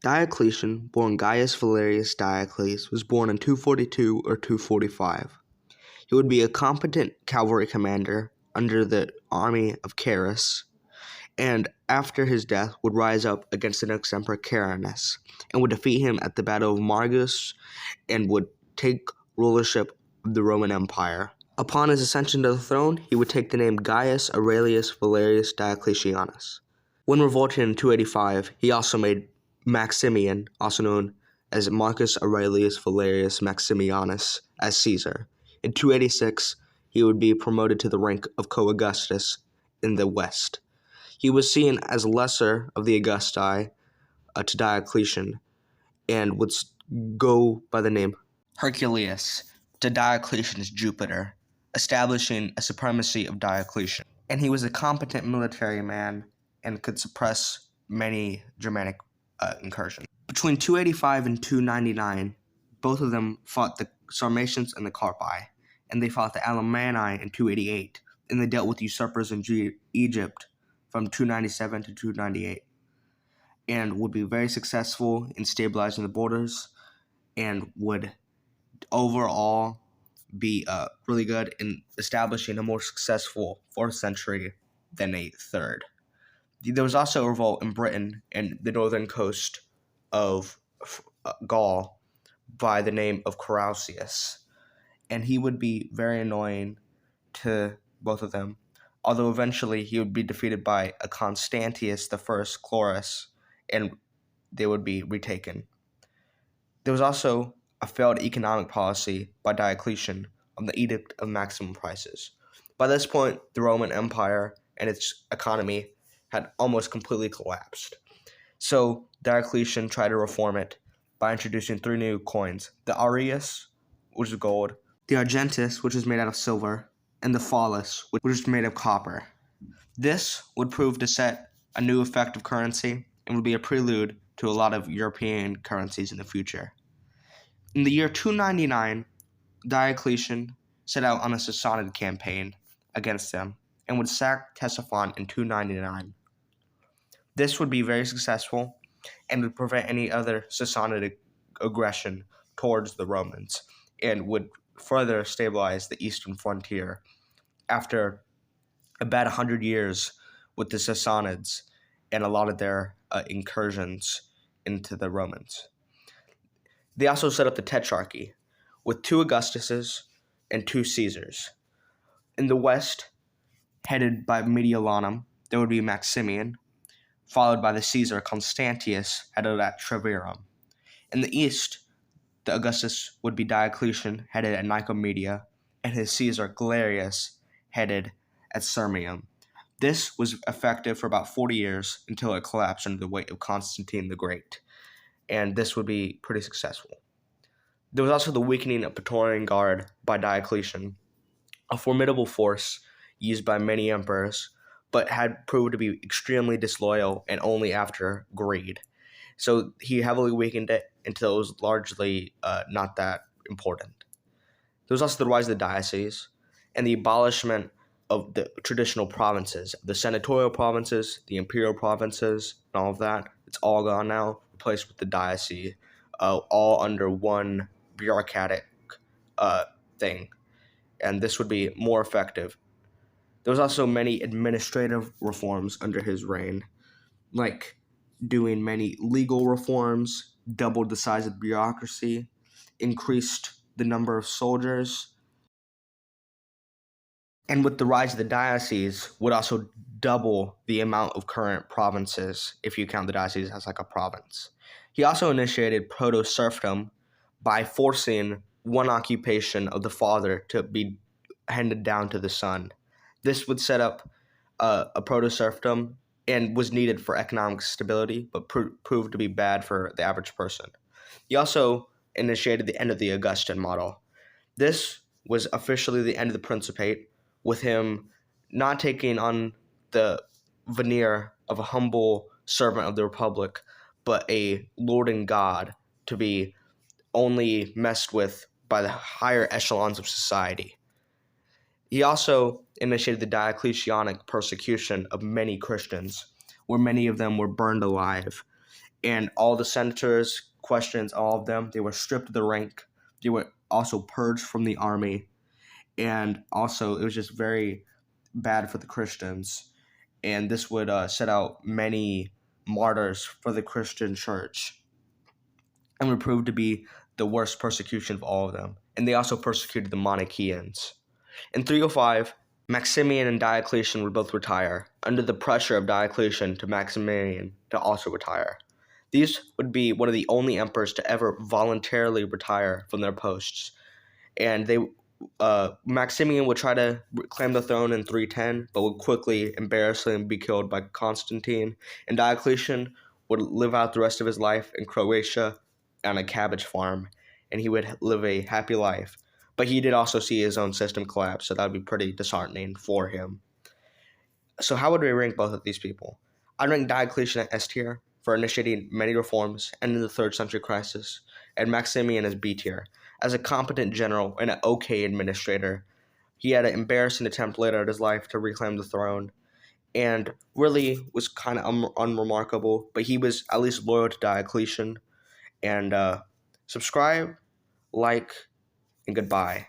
Diocletian, born Gaius Valerius Diocles, was born in 242 or 245. He would be a competent cavalry commander under the army of Carus, and after his death would rise up against the next emperor Carinus, and would defeat him at the Battle of Margus, and would take rulership of the Roman Empire. Upon his ascension to the throne, he would take the name Gaius Aurelius Valerius Diocletianus. When revolted in 285, he also made Maximian, also known as Marcus Aurelius Valerius Maximianus, as Caesar. In 286, he would be promoted to the rank of co-Augustus in the West. He was seen as lesser of the Augusti to Diocletian, and would go by the name Herculeus to Diocletian's Jupiter, establishing a supremacy of Diocletian. And he was a competent military man and could suppress many Germanic incursions. Between 285 and 299, both of them fought the Sarmatians and the Carpi, and they fought the Alemanni in 288, and they dealt with usurpers in Egypt from 297 to 298, and would be very successful in stabilizing the borders, and would overall be really good in establishing a more successful 4th century than a 3rd. There was also a revolt in Britain and the northern coast of Gaul by the name of Carausius, and he would be very annoying to both of them, although eventually he would be defeated by a Constantius I Chlorus, and they would be retaken. There was also a failed economic policy by Diocletian on the Edict of Maximum Prices. By this point, the Roman Empire and its economy had almost completely collapsed. So Diocletian tried to reform it by introducing 3 new coins: the aureus, which is gold, the argentus, which is made out of silver, and the phallus, which is made of copper. This would prove to set a new effective currency and would be a prelude to a lot of European currencies in the future. In the year 299, Diocletian set out on a Sassanid campaign against them and would sack Ctesiphon in 299. This would be very successful and would prevent any other Sassanid aggression towards the Romans, and would further stabilize the eastern frontier after about 100 years with the Sassanids and a lot of their incursions into the Romans. They also set up the Tetrarchy with 2 Augustuses and 2 Caesars. In the west, headed by Mediolanum, there would be Maximian, followed by the Caesar Constantius, headed at Treverum. In the east, the Augustus would be Diocletian, headed at Nicomedia, and his Caesar Galerius, headed at Sirmium. This was effective for about 40 years until it collapsed under the weight of Constantine the Great, and this would be pretty successful. There was also the weakening of Praetorian Guard by Diocletian, a formidable force used by many emperors, but had proved to be extremely disloyal and only after greed. So he heavily weakened it until it was largely not that important. There was also the rise of the Diocese and the abolishment of the traditional provinces, the senatorial provinces, the imperial provinces, and all of that. It's all gone now, replaced with the diocese, all under one bureaucratic thing, and this would be more effective. There was also many administrative reforms under his reign, like doing many legal reforms, doubled the size of the bureaucracy, increased the number of soldiers, and with the rise of the diocese, would also double the amount of current provinces, if you count the diocese as like a province. He also initiated Proto Serfdom by forcing one occupation of the father to be handed down to the son. This would set up a Proto Serfdom and was needed for economic stability, but proved to be bad for the average person. He also initiated the end of the Augustan model. This was officially the end of the Principate, with him not taking on the veneer of a humble servant of the Republic, but a lording god to be only messed with by the higher echelons of society. He also initiated the Diocletianic persecution of many Christians, where many of them were burned alive, And all the senators, questions, all of them, they were stripped of their rank. They were also purged from the army. And also, it was just very bad for the Christians. And this would set out many martyrs for the Christian church and would prove to be the worst persecution of all of them. And they also persecuted the Manichaeans. In 305, Maximian and Diocletian would both retire, under the pressure of Diocletian to Maximian to also retire. These would be one of the only emperors to ever voluntarily retire from their posts. And Maximian would try to claim the throne in 310, but would quickly, embarrassingly be killed by Constantine. And Diocletian would live out the rest of his life in Croatia on a cabbage farm, and he would live a happy life. But he did also see his own system collapse, so that would be pretty disheartening for him. So how would we rank both of these people? I'd rank Diocletian at S tier for initiating many reforms ending the 3rd century crisis, and Maximian as B tier. As a competent general and an okay administrator, he had an embarrassing attempt later in his life to reclaim the throne, and really was kind of unremarkable, but he was at least loyal to Diocletian. And subscribe, like, and goodbye.